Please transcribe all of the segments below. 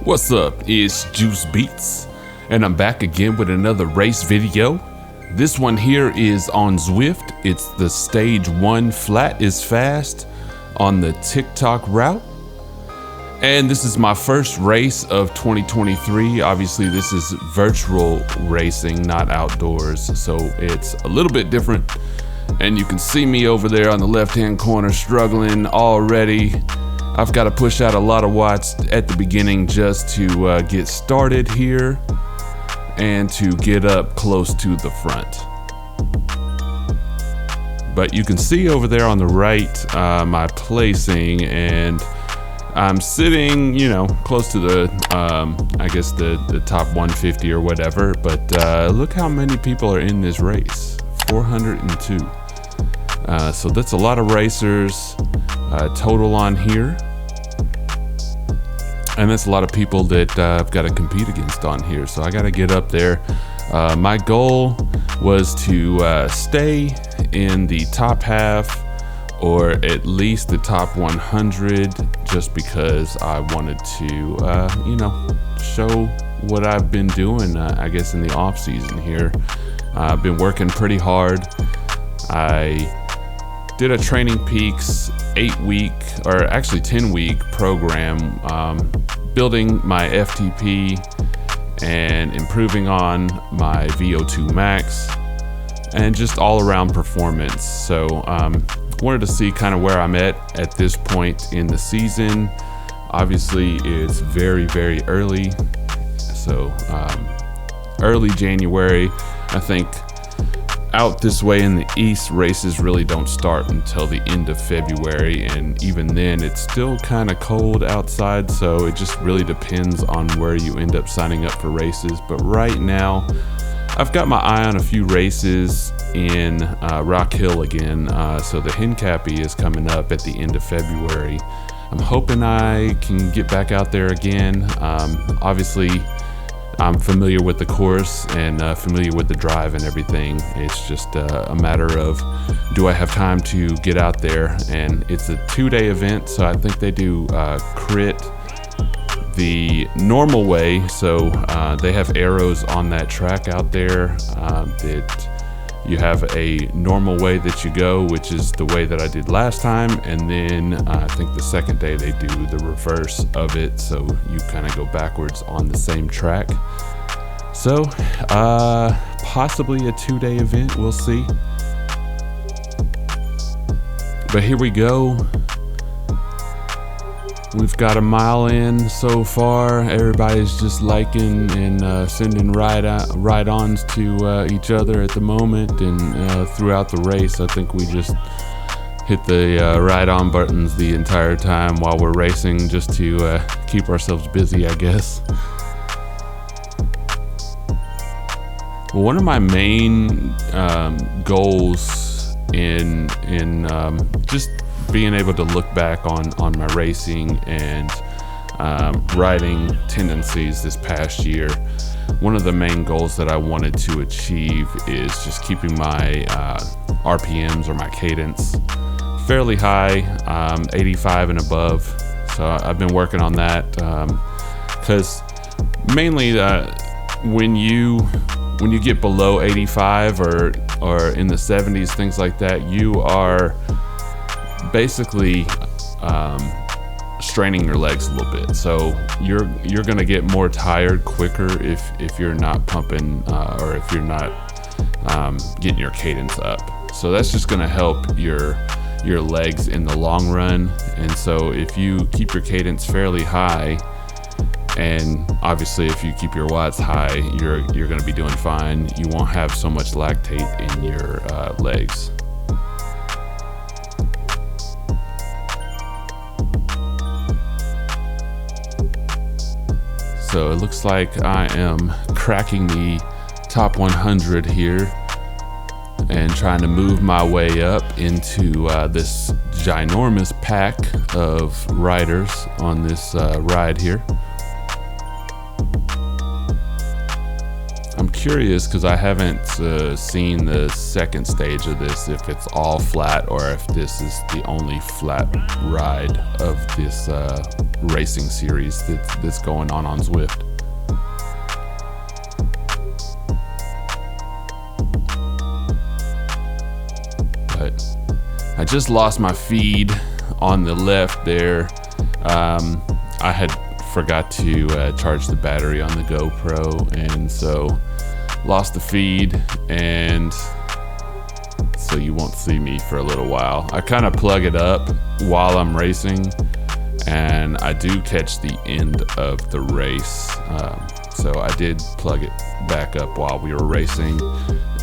What's up? It's Juice Beats, and I'm back again with another race video. This one here is on Zwift. It's the stage 1 flat is fast on the Tock route. And this is my first race of 2023. Obviously this is virtual racing, not outdoors, so it's a little bit different. And you can see me over there on the left-hand corner struggling already. I've got to push out a lot of watts at the beginning just to get started here and to get up close to the front. But you can see over there on the right my placing, and I'm sitting, close to the, I guess the top 150 or whatever. But look how many people are in this race, 402. So that's a lot of racers total on here. And that's a lot of people that I've got to compete against on here. So I got to get up there. My goal was to stay in the top half or at least the top 100, just because I wanted to, show what I've been doing, I guess, in the off season here. I've been working pretty hard. I did a Training Peaks 8-week, or actually 10-week program, building my FTP and improving on my VO2 max and just all around performance. So wanted to see kind of where I'm at this point in the season. Obviously it's very, very early. So early January, I think. Out this way in the east, races really don't start until the end of February, and even then it's still kind of cold outside, so it just really depends on where you end up signing up for races. But right now I've got my eye on a few races in Rock Hill again. So the Hencappy is coming up at the end of February. I'm hoping I can get back out there again. Obviously I'm familiar with the course and familiar with the drive and everything. It's just a matter of, do I have time to get out there? And it's a 2-day event, so I think they do crit the normal way. So they have arrows on that track out there that you have a normal way that you go, which is the way that I did last time. And then I think the second day they do the reverse of it. So you kind of go backwards on the same track. So possibly a 2-day event, we'll see. But here we go. We've got a mile in so far. Everybody's just liking and sending ride-ons to each other at the moment, and throughout the race, I think we just hit the ride-on buttons the entire time while we're racing, just to keep ourselves busy, I guess. Well, one of my main goals in just being able to look back on my racing and riding tendencies this past year, one of the main goals that I wanted to achieve is just keeping my RPMs, or my cadence, fairly high, 85 and above. So I've been working on that because mainly when you get below 85 or in the 70s, things like that, you are basically straining your legs a little bit. So you're gonna get more tired quicker if you're not pumping or if you're not getting your cadence up. So that's just gonna help your legs in the long run. And so if you keep your cadence fairly high, and obviously if you keep your watts high, you're gonna be doing fine. You won't have so much lactate in your legs. So it looks like I am cracking the top 100 here and trying to move my way up into this ginormous pack of riders on this ride here. I'm curious because I haven't seen the second stage of this, if it's all flat or if this is the only flat ride of this racing series that's going on Zwift. But I just lost my feed on the left there. I had forgot to charge the battery on the GoPro, and so lost the feed, and so you won't see me for a little while. I kind of plug it up while I'm racing, and I do catch the end of the race. So I did plug it back up while we were racing,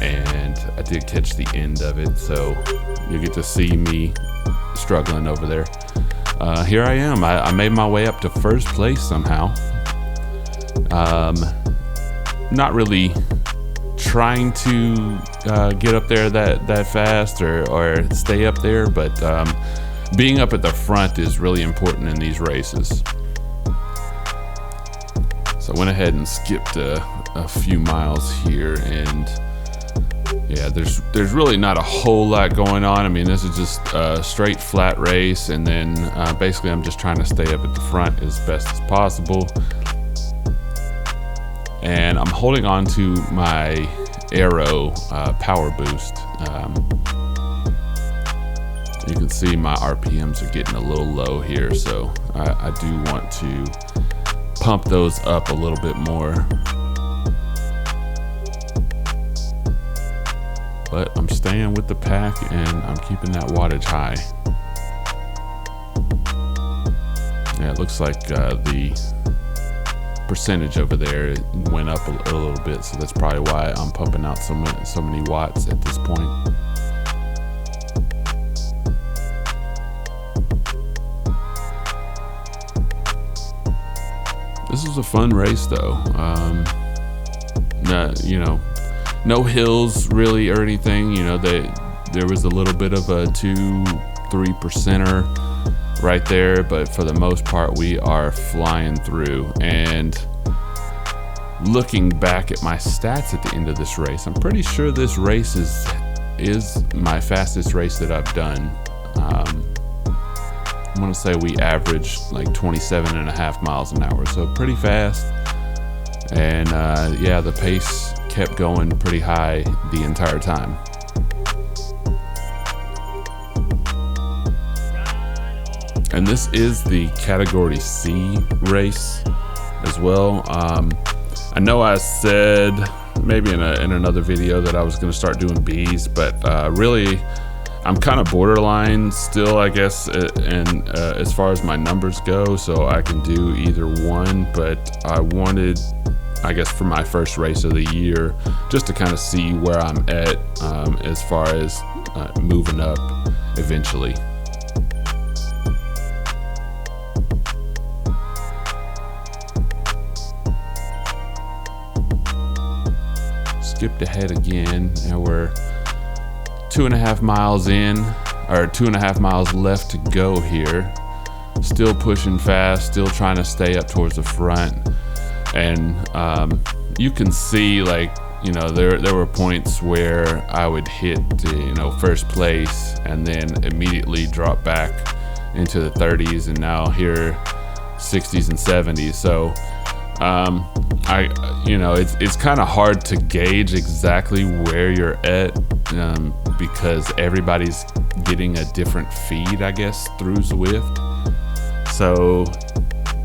and I did catch the end of it, so you get to see me struggling over there. Here I am. I made my way up to first place somehow. Not really trying to get up there that fast or stay up there, but being up at the front is really important in these races. So I went ahead and skipped a few miles here, and yeah, there's really not a whole lot going on. I mean, this is just a straight flat race, and then basically I'm just trying to stay up at the front as best as possible. And I'm holding on to my Aero power boost. You can see my RPMs are getting a little low here, so I do want to pump those up a little bit more. But I'm staying with the pack, and I'm keeping that wattage high. Yeah, it looks like the percentage over there went up a little bit, so that's probably why I'm pumping out so many watts at this point. This was a fun race, though. No hills really or anything. There was a little bit of a 2-3%er right there, but for the most part we are flying through. And looking back at my stats at the end of this race, I'm pretty sure this race is my fastest race that I've done. I want to say we averaged like 27.5 miles an hour, so pretty fast. And yeah, the pace kept going pretty high the entire time. And this is the category C race as well. I know I said maybe in another video that I was going to start doing B's, but really I'm kind of borderline still, I guess, and as far as my numbers go, so I can do either one. But I wanted, I guess, for my first race of the year, just to kind of see where I'm at as far as moving up eventually. Skipped ahead again, and we're 2.5 miles in, or 2.5 miles left to go here. Still pushing fast, still trying to stay up towards the front. And you can see, like, there were points where I would hit first place and then immediately drop back into the 30s, and now here 60s and 70s. So it's kind of hard to gauge exactly where you're at, because everybody's getting a different feed, I guess, through Zwift. So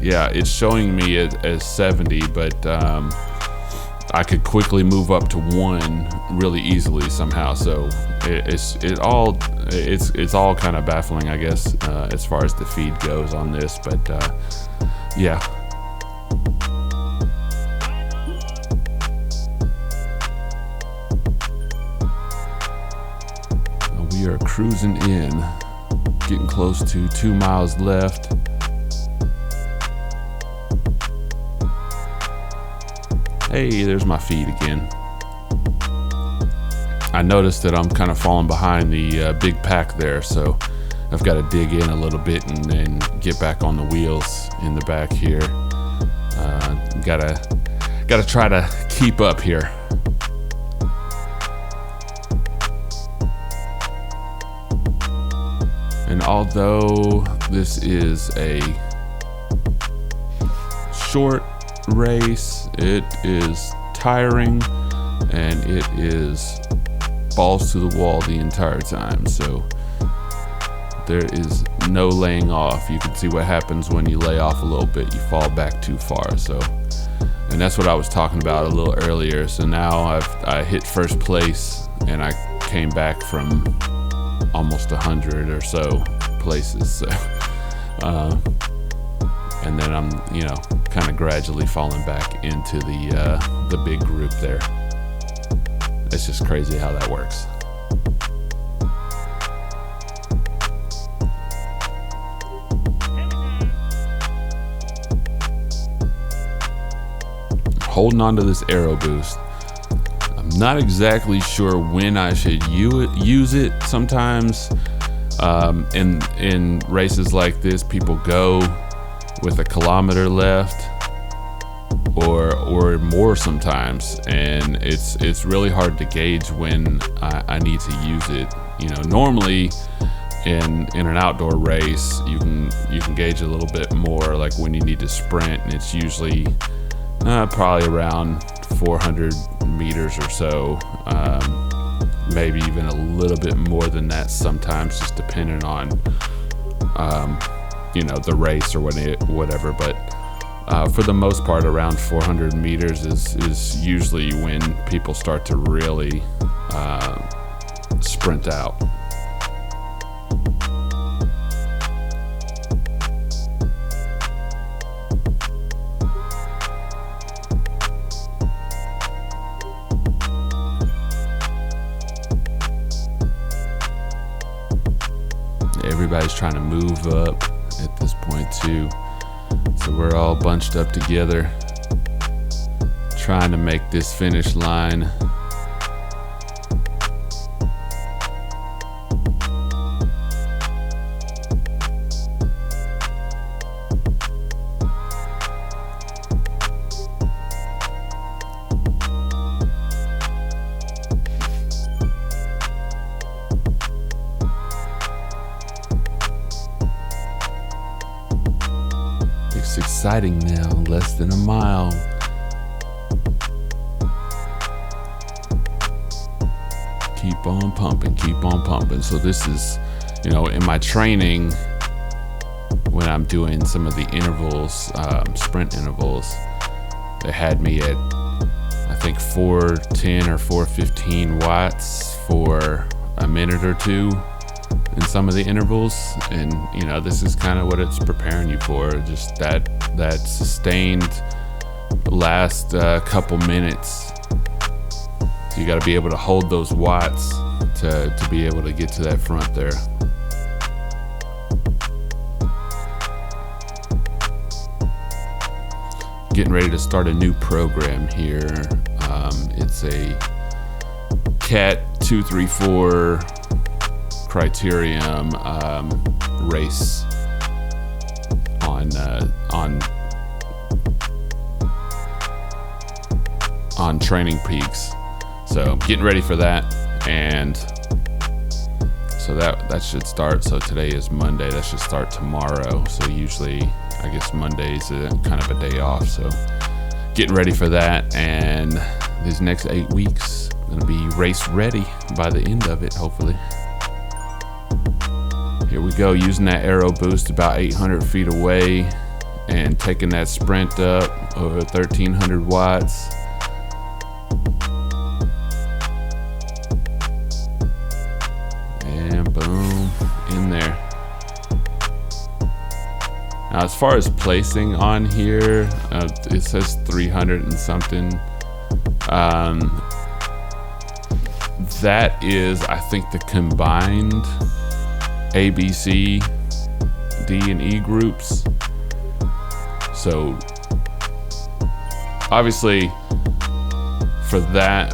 yeah, it's showing me as 70, but I could quickly move up to 1 really easily somehow. So it's all kind of baffling, I guess, as far as the feed goes on this. But yeah. We are cruising in, getting close to 2 miles left. Hey, there's my feed again. I noticed that I'm kind of falling behind the big pack there, so I've got to dig in a little bit and then get back on the wheels in the back here. Gotta try to keep up here. And although this is a short race, it is tiring and it is balls to the wall the entire time. So there is no laying off. You can see what happens when you lay off a little bit. You fall back too far. So, and that's what I was talking about a little earlier. So now I hit first place and I came back from almost 100 or so places. So, and then I'm, kind of gradually falling back into the big group there. It's just crazy how that works. Holding on to this aero boost. I'm not exactly sure when I should use it. Sometimes in races like this, people go with a kilometer left or more sometimes, and it's really hard to gauge when I need to use it. Normally in an outdoor race, you can gauge a little bit more, like when you need to sprint, and it's usually probably around 400 meters or so, maybe even a little bit more than that sometimes, just depending on the race or whatever. But for the most part, around 400 meters is usually when people start to really sprint out. Everybody's trying to move up at this point too. So we're all bunched up together, trying to make this finish line. It's exciting now, less than a mile. Keep on pumping, keep on pumping. So this is, in my training, when I'm doing some of the intervals, sprint intervals, they had me at, I think 410 or 415 watts for a minute or two in some of the intervals. And this is kind of what it's preparing you for, just that sustained last couple minutes. So you got to be able to hold those watts to be able to get to that front there. Getting ready to start a new program here. It's a CAT 234 criterium race on Training Peaks. So getting ready for that, and so that should start. So today is Monday, that should start tomorrow. So usually I guess Monday's kind of a day off, so getting ready for that. And these next 8 weeks gonna be race ready by the end of it, hopefully. Here we go, using that aero boost about 800 feet away and taking that sprint up over 1300 watts. And boom, in there. Now, as far as placing on here, it says 300 and something. That is, I think, the combined A, B, C, D, and E groups. So obviously for that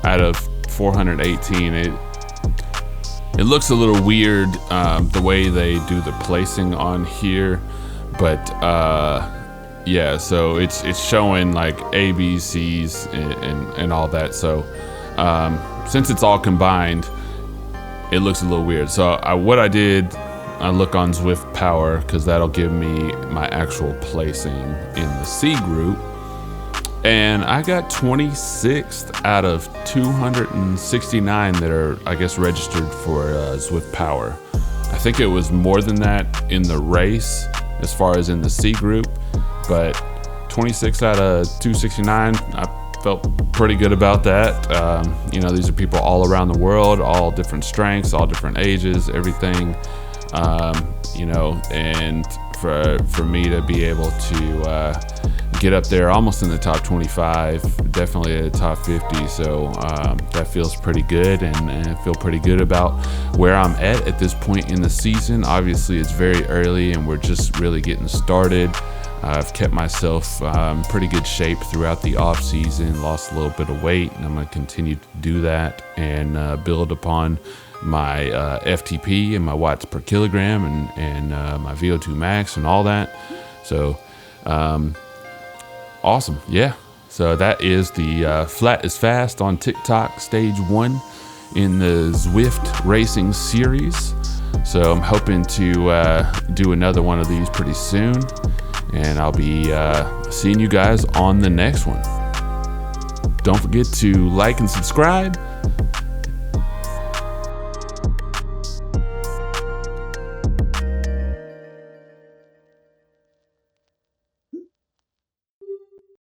out of 418, it looks a little weird the way they do the placing on here, but yeah, so it's showing like A, B, C's and all that. So since it's all combined, it looks a little weird. So what I did, I look on Zwift Power because that'll give me my actual placing in the C group. And I got 26th out of 269 that are, I guess, registered for Zwift Power. I think it was more than that in the race as far as in the C group, but 26 out of 269, I felt pretty good about that. You know, these are people all around the world, all different strengths, all different ages, everything. You know, and for me to be able to get up there almost in the top 25, definitely at the top 50, so that feels pretty good, and I feel pretty good about where I'm at this point in the season. Obviously it's very early and we're just really getting started. I've kept myself pretty good shape throughout the off season, lost a little bit of weight, and I'm going to continue to do that and build upon my FTP and my watts per kilogram and my VO2 max and all that. So awesome. Yeah, so that is the Flat is Fast on TikTok stage 1 in the Zwift racing series. So I'm hoping to do another one of these pretty soon, and I'll be seeing you guys on the next one. Don't forget to like and subscribe,